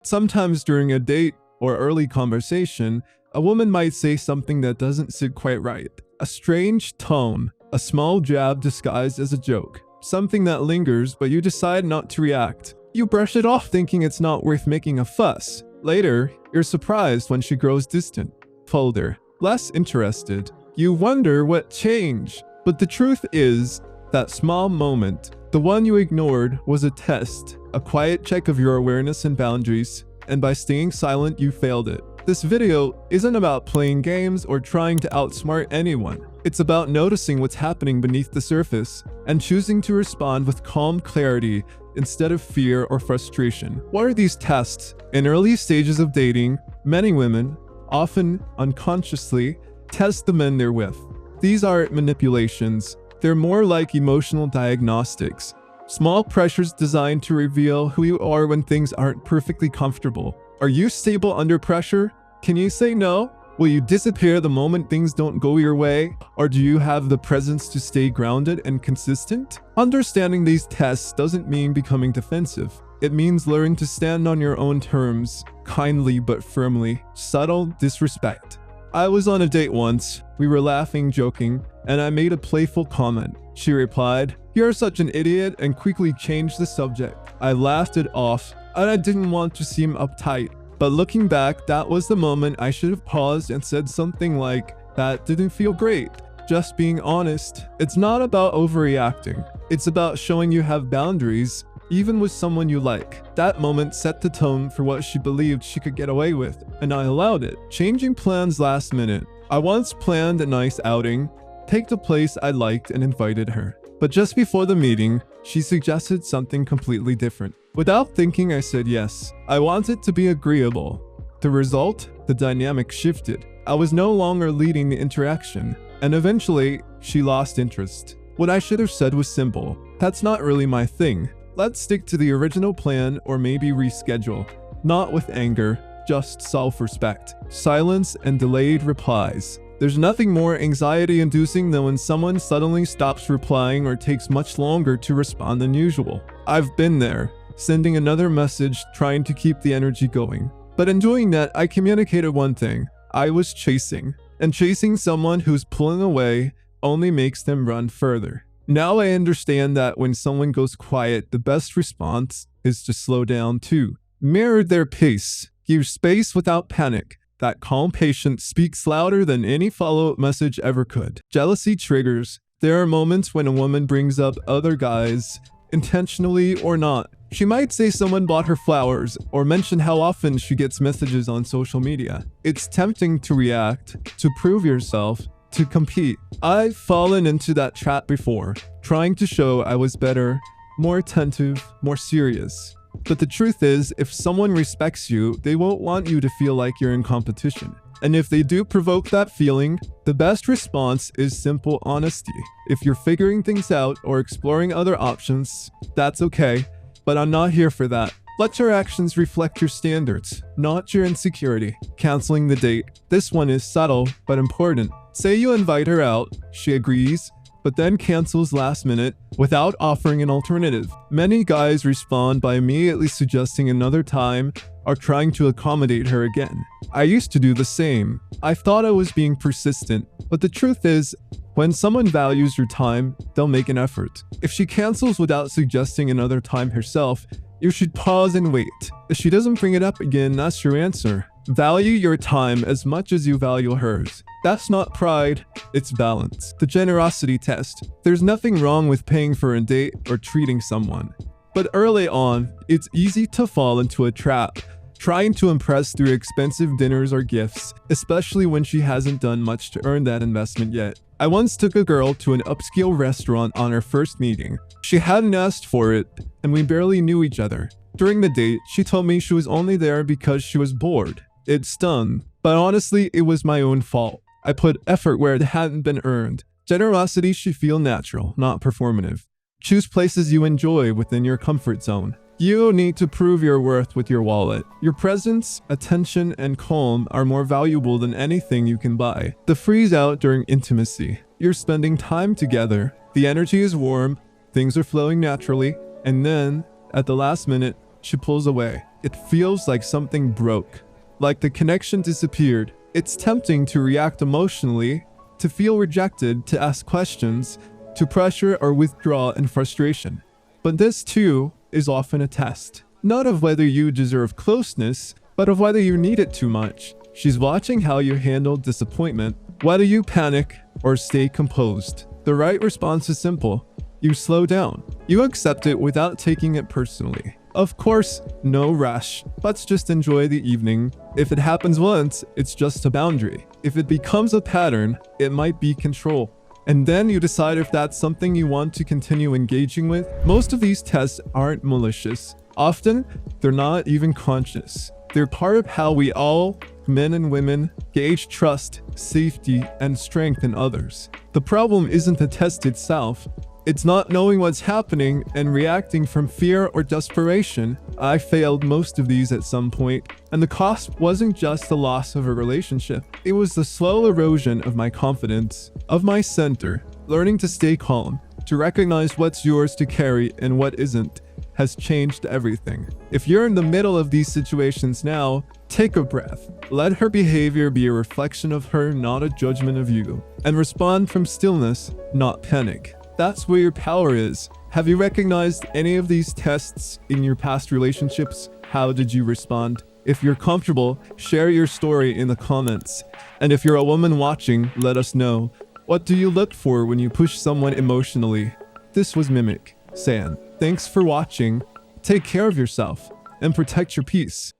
Sometimes during a date or early conversation, a woman might say something that doesn't sit quite right. A strange tone, a small jab disguised as a joke, something that lingers but you decide not to react. You brush it off thinking it's not worth making a fuss. Later, you're surprised when she grows distant, colder, less interested. You wonder what changed. But the truth is, that small moment, the one you ignored, was a test, a quiet check of your awareness and boundaries, and by staying silent, you failed it. This video isn't about playing games or trying to outsmart anyone. It's about noticing what's happening beneath the surface and choosing to respond with calm clarity instead of fear or frustration. What are these tests? In early stages of dating, many women, often unconsciously, test the men they're with. These aren't manipulations. They're more like emotional diagnostics. Small pressures designed to reveal who you are when things aren't perfectly comfortable. Are you stable under pressure? Can you say no? Will you disappear the moment things don't go your way? Or do you have the presence to stay grounded and consistent? Understanding these tests doesn't mean becoming defensive. It means learning to stand on your own terms, kindly but firmly. Subtle disrespect. I was on a date once. We were laughing, joking, and I made a playful comment. She replied, "You're such an idiot," and quickly changed the subject. I laughed it off, and I didn't want to seem uptight. But looking back, that was the moment I should have paused and said something like, "That didn't feel great." Just being honest. It's not about overreacting. It's about showing you have boundaries, even with someone you like. That moment set the tone for what she believed she could get away with, and I allowed it. Changing plans last minute. I once planned a nice outing, take the place I liked, and invited her. But just before the meeting, she suggested something completely different. Without thinking, I said yes. I wanted to be agreeable. The result? The dynamic shifted. I was no longer leading the interaction, and eventually, she lost interest. What I should have said was simple. "That's not really my thing. Let's stick to the original plan or maybe reschedule." Not with anger, just self-respect. Silence and delayed replies. There's nothing more anxiety-inducing than when someone suddenly stops replying or takes much longer to respond than usual. I've been there, sending another message, trying to keep the energy going. But in doing that, I communicated one thing. I was chasing. And chasing someone who's pulling away only makes them run further. Now I understand that when someone goes quiet, the best response is to slow down too. Mirror their pace. Give space without panic. That calm patience speaks louder than any follow-up message ever could. Jealousy triggers. There are moments when a woman brings up other guys, intentionally or not. She might say someone bought her flowers or mention how often she gets messages on social media. It's tempting to react, to prove yourself, to compete. I've fallen into that trap before, trying to show I was better, more attentive, more serious. But the truth is, if someone respects you, they won't want you to feel like you're in competition. And if they do provoke that feeling, the best response is simple honesty. If you're figuring things out or exploring other options, that's okay, but I'm not here for that. Let your actions reflect your standards, not your insecurity. Canceling the date. This one is subtle, but important. Say you invite her out, she agrees, but then cancels last minute without offering an alternative. Many guys respond by immediately suggesting another time or trying to accommodate her again. I used to do the same. I thought I was being persistent, but the truth is, when someone values your time, they'll make an effort. If she cancels without suggesting another time herself, you should pause and wait. If she doesn't bring it up again, that's your answer. Value your time as much as you value hers. That's not pride, it's balance. The generosity test. There's nothing wrong with paying for a date or treating someone. But early on, it's easy to fall into a trap, trying to impress through expensive dinners or gifts, especially when she hasn't done much to earn that investment yet. I once took a girl to an upscale restaurant on our first meeting. She hadn't asked for it, and we barely knew each other. During the date, she told me she was only there because she was bored. It stung, but honestly, it was my own fault. I put effort where it hadn't been earned. Generosity should feel natural, not performative. Choose places you enjoy within your comfort zone. You need to prove your worth with your wallet. Your presence, attention, and calm are more valuable than anything you can buy. The freeze out during intimacy. You're spending time together. The energy is warm, things are flowing naturally, and then, at the last minute, she pulls away. it feels like something broke, like the connection disappeared. It's tempting to react emotionally, to feel rejected, to ask questions, to pressure or withdraw in frustration. But this too is often a test, not of whether you deserve closeness, but of whether you need it too much. She's watching how you handle disappointment, whether you panic or stay composed. The right response is simple. You slow down. You accept it without taking it personally. Of course, no rush. Let's just enjoy the evening. If it happens once, it's just a boundary. If it becomes a pattern, it might be control. And then you decide if that's something you want to continue engaging with. Most of these tests aren't malicious. Often, they're not even conscious. They're part of how we all, men and women, gauge trust, safety, and strength in others. The problem isn't the test itself. It's not knowing what's happening and reacting from fear or desperation. I failed most of these at some point, and the cost wasn't just the loss of a relationship. It was the slow erosion of my confidence, of my center. Learning to stay calm, to recognize what's yours to carry and what isn't, has changed everything. If you're in the middle of these situations now, take a breath. Let her behavior be a reflection of her, not a judgment of you. And respond from stillness, not panic. That's where your power is. Have you recognized any of these tests in your past relationships? How did you respond? If you're comfortable, share your story in the comments. And if you're a woman watching, let us know. What do you look for when you push someone emotionally? This was Mimic, San. Thanks for watching. Take care of yourself and protect your peace.